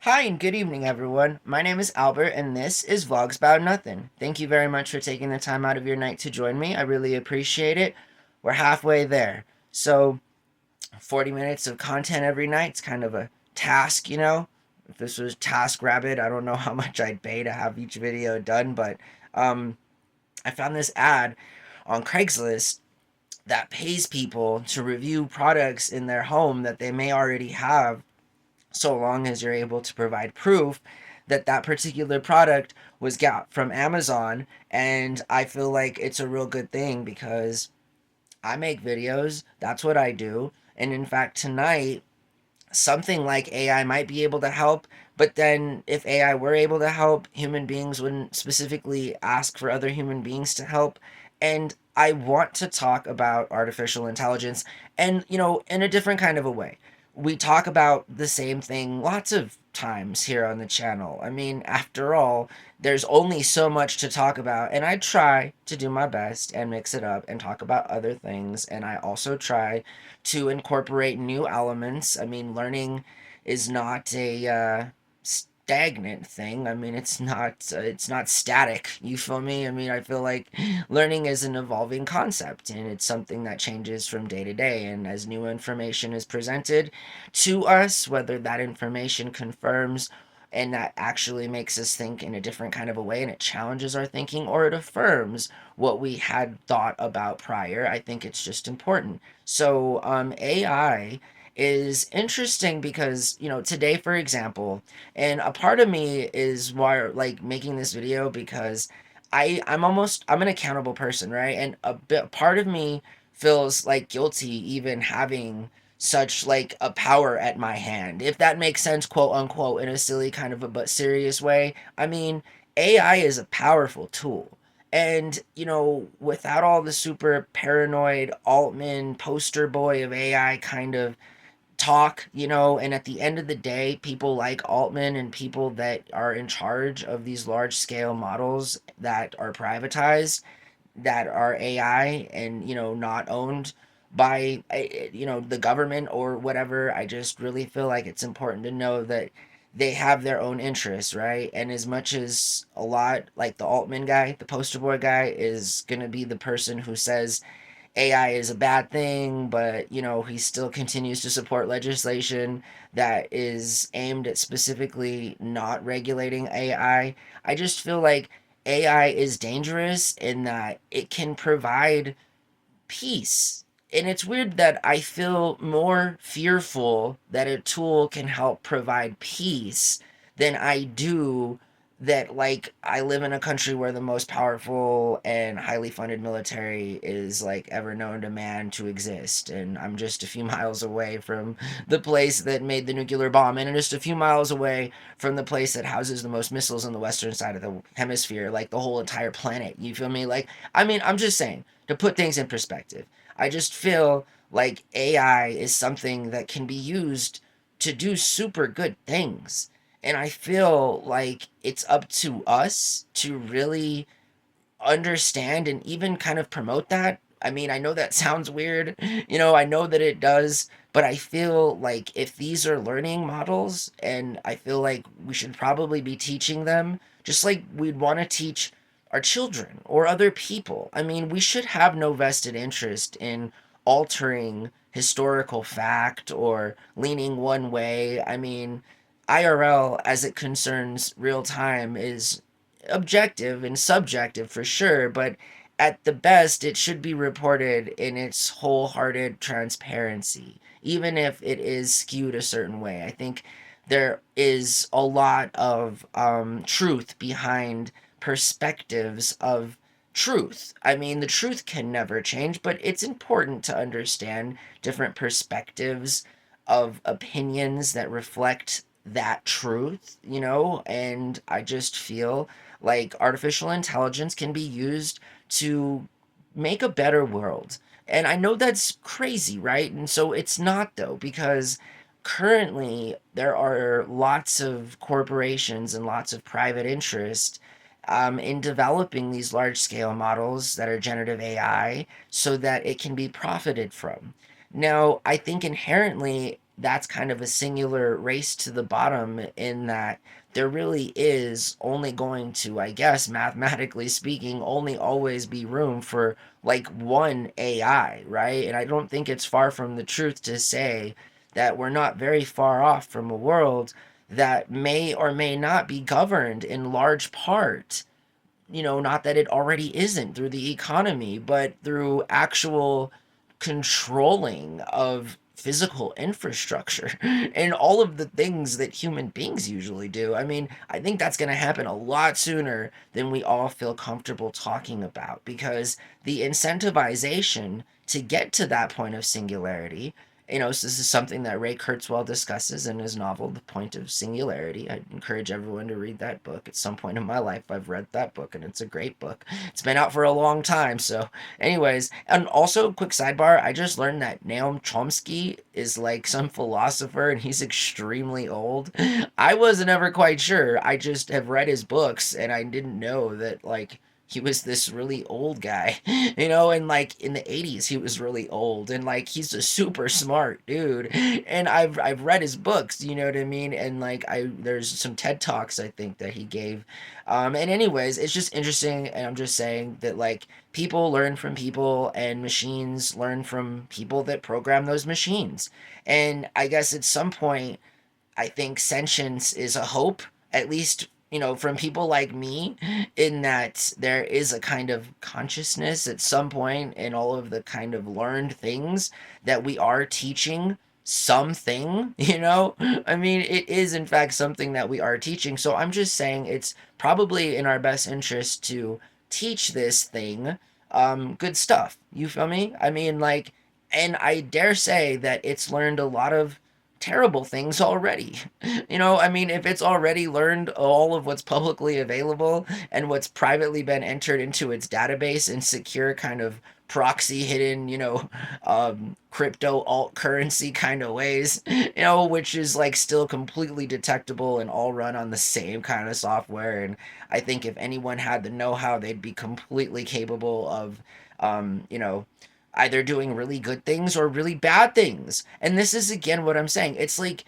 Hi and good evening, everyone. My name is Albert, and this is Vlogs About Nothing. Thank you very much for taking the time out of your night to join me. I really appreciate it. We're halfway there. So, 40 minutes of content every night. It's kind of a task, you know? If this was Task Rabbit, I don't know how much I'd pay to have each video done, but um, I found this ad on Craigslist that pays people to review products in their home that they may already have, so long as you're able to provide proof that that particular product was got from Amazon. And I feel like it's a real good thing because I make videos, that's what I do. And in fact, tonight, something like AI might be able to help. But then, if AI were able to help, human beings wouldn't specifically ask for other human beings to help. And I want to talk about artificial intelligence and, in a different kind of a way. We talk about the same thing lots of times here on the channel. I mean, after all, there's only so much to talk about, and I try to do my best and mix it up and talk about other things. And I also try to incorporate new elements. I mean, learning is not a stagnant thing. I mean, it's not static. You feel me? I mean, I feel like learning is an evolving concept, and it's something that changes from day to day. And as new information is presented to us, whether that information confirms and that actually makes us think in a different kind of a way and it challenges our thinking, or it affirms what we had thought about prior, I think it's just important. So AI is interesting because, today, for example, and a part of me is why, like, making this video because I'm an accountable person, right? And part of me feels like guilty even having such like a power at my hand, if that makes sense, quote unquote, in a silly kind of a but serious way. I mean, AI is a powerful tool. And, without all the super paranoid Altman poster boy of AI kind of talk, and at the end of the day, people like Altman and people that are in charge of these large scale models that are privatized, that are AI and, not owned by, the government or whatever. I just really feel like it's important to know that they have their own interests, right? And as much as a lot like the Altman guy, the poster boy guy, is going to be the person who says AI is a bad thing, but he still continues to support legislation that is aimed at specifically not regulating AI. I just feel like AI is dangerous in that it can provide peace. And it's weird that I feel more fearful that a tool can help provide peace than I do that, like, I live in a country where the most powerful and highly funded military is like ever known to man to exist, and I'm just a few miles away from the place that made the nuclear bomb, and just a few miles away from the place that houses the most missiles on the western side of the hemisphere, like the whole entire planet. You feel me? Like, I mean, I'm just saying, to put things in perspective, I just feel like AI is something that can be used to do super good things. And I feel like it's up to us to really understand and even kind of promote that. I mean, I know that sounds weird, I know that it does, but I feel like if these are learning models, and I feel like we should probably be teaching them just like we'd want to teach our children or other people. I mean, we should have no vested interest in altering historical fact or leaning one way. I mean, IRL, as it concerns real time, is objective and subjective for sure, but at the best, it should be reported in its wholehearted transparency, even if it is skewed a certain way. I think there is a lot of truth behind perspectives of truth. I mean, the truth can never change, but it's important to understand different perspectives of opinions that reflect that truth, and I just feel like artificial intelligence can be used to make a better world. And I know that's crazy, right? And so it's not, though, because currently there are lots of corporations and lots of private interest in developing these large scale models that are generative AI so that it can be profited from. Now, I think inherently that's kind of a singular race to the bottom, in that there really is only going to, I guess, mathematically speaking, only always be room for like one AI, right? And I don't think it's far from the truth to say that we're not very far off from a world that may or may not be governed in large part, not that it already isn't, through the economy, but through actual controlling of physical infrastructure and all of the things that human beings usually do. I mean, I think that's going to happen a lot sooner than we all feel comfortable talking about, because the incentivization to get to that point of singularity, so this is something that Ray Kurzweil discusses in his novel, The Point of Singularity. I encourage everyone to read that book. At some point in my life, I've read that book, and it's a great book. It's been out for a long time, so anyways. And also, quick sidebar, I just learned that Noam Chomsky is like some philosopher, and he's extremely old. I wasn't ever quite sure. I just have read his books, and I didn't know that, like, he was this really old guy, and like in the 80s he was really old, and like he's a super smart dude. And I've read his books, you know what I mean? And like there's some TED Talks I think that he gave. And anyways, it's just interesting, and I'm just saying that, like, people learn from people, and machines learn from people that program those machines. And I guess at some point, I think sentience is a hope, at least, from people like me, in that there is a kind of consciousness at some point in all of the kind of learned things that we are teaching something, I mean, it is in fact something that we are teaching. So I'm just saying it's probably in our best interest to teach this thing good stuff. You feel me? I mean, like, and I dare say that it's learned a lot of terrible things already. I mean, if it's already learned all of what's publicly available and what's privately been entered into its database in secure kind of proxy hidden, crypto alt currency kind of ways, which is like still completely detectable and all run on the same kind of software. And I think if anyone had the know-how, they'd be completely capable of, either doing really good things or really bad things. And this is again what I'm saying. It's like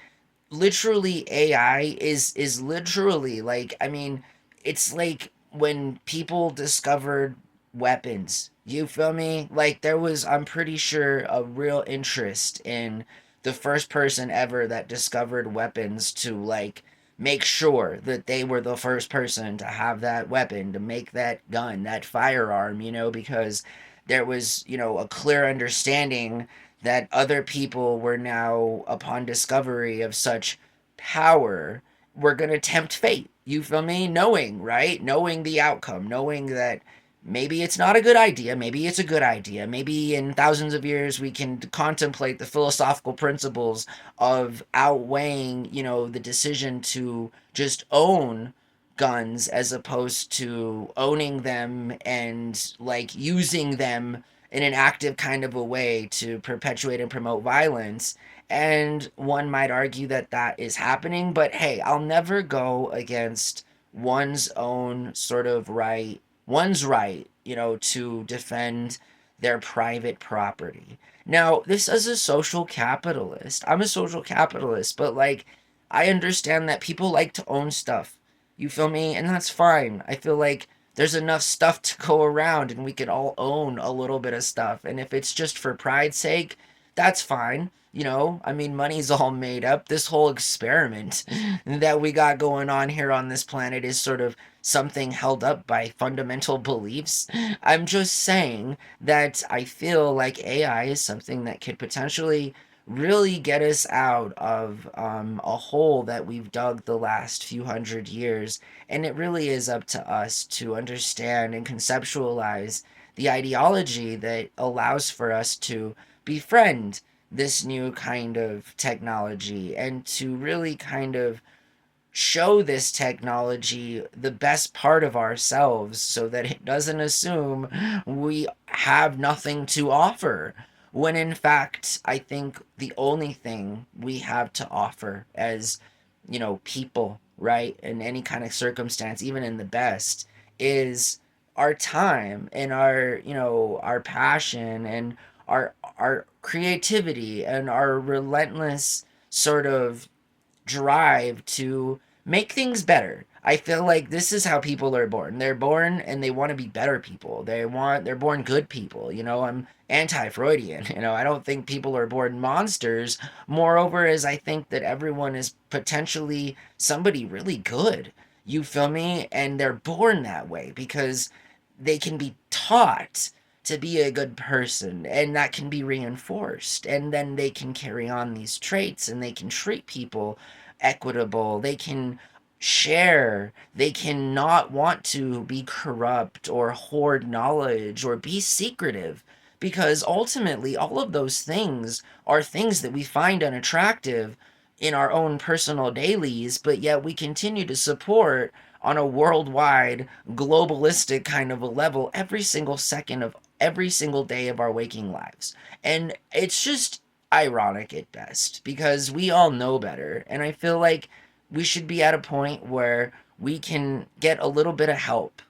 literally AI is literally like, I mean, it's like when people discovered weapons. You feel me? Like there was, I'm pretty sure, a real interest in the first person ever that discovered weapons to like make sure that they were the first person to have that weapon, to make that gun, that firearm, because there was, a clear understanding that other people were now, upon discovery of such power, were going to tempt fate. You feel me? Knowing, right? Knowing the outcome, knowing that maybe it's not a good idea, maybe it's a good idea. Maybe in thousands of years we can contemplate the philosophical principles of outweighing, the decision to just own guns as opposed to owning them and like using them in an active kind of a way to perpetuate and promote violence. And one might argue that that is happening, but hey, I'll never go against one's own sort of right, one's right, to defend their private property. Now, this is a social capitalist. I'm a social capitalist, but like, I understand that people like to own stuff. You feel me? And that's fine. I feel like there's enough stuff to go around and we can all own a little bit of stuff. And if it's just for pride's sake, that's fine. I mean, money's all made up. This whole experiment that we got going on here on this planet is sort of something held up by fundamental beliefs. I'm just saying that I feel like AI is something that could potentially really get us out of a hole that we've dug the last few hundred years. And it really is up to us to understand and conceptualize the ideology that allows for us to befriend this new kind of technology, and to really kind of show this technology the best part of ourselves so that it doesn't assume we have nothing to offer. When in fact, I think the only thing we have to offer as, people, right, in any kind of circumstance, even in the best, is our time and our, our passion and our creativity and our relentless sort of drive to make things better. I feel like this is how people are born. They're born and they want to be better people. They're born good people. I'm anti-Freudian. I don't think people are born monsters. Moreover, is I think that everyone is potentially somebody really good. You feel me? And they're born that way because they can be taught to be a good person, and that can be reinforced, and then they can carry on these traits, and they can treat people equitable, they can share, they can not want to be corrupt or hoard knowledge or be secretive, because ultimately all of those things are things that we find unattractive in our own personal dailies, but yet we continue to support on a worldwide globalistic kind of a level every single second of every single day of our waking lives. And it's just ironic at best because we all know better. And I feel like we should be at a point where we can get a little bit of help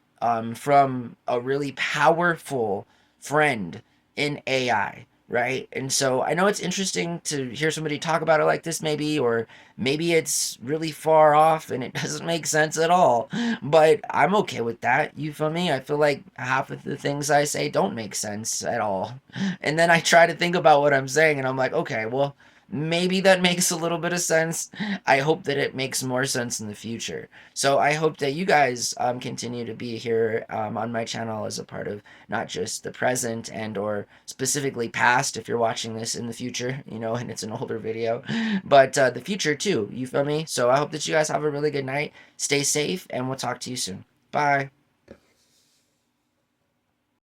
from a really powerful friend in AI, right? And so I know it's interesting to hear somebody talk about it like this, maybe, or maybe it's really far off and it doesn't make sense at all. But I'm okay with that. You feel me? I feel like half of the things I say don't make sense at all. And then I try to think about what I'm saying and I'm like, okay, well, maybe that makes a little bit of sense. I hope that it makes more sense in the future. So I hope that you guys continue to be here on my channel as a part of not just the present and or specifically past if you're watching this in the future, and it's an older video, but the future too. You feel me? So I hope that you guys have a really good night. Stay safe, and we'll talk to you soon. Bye.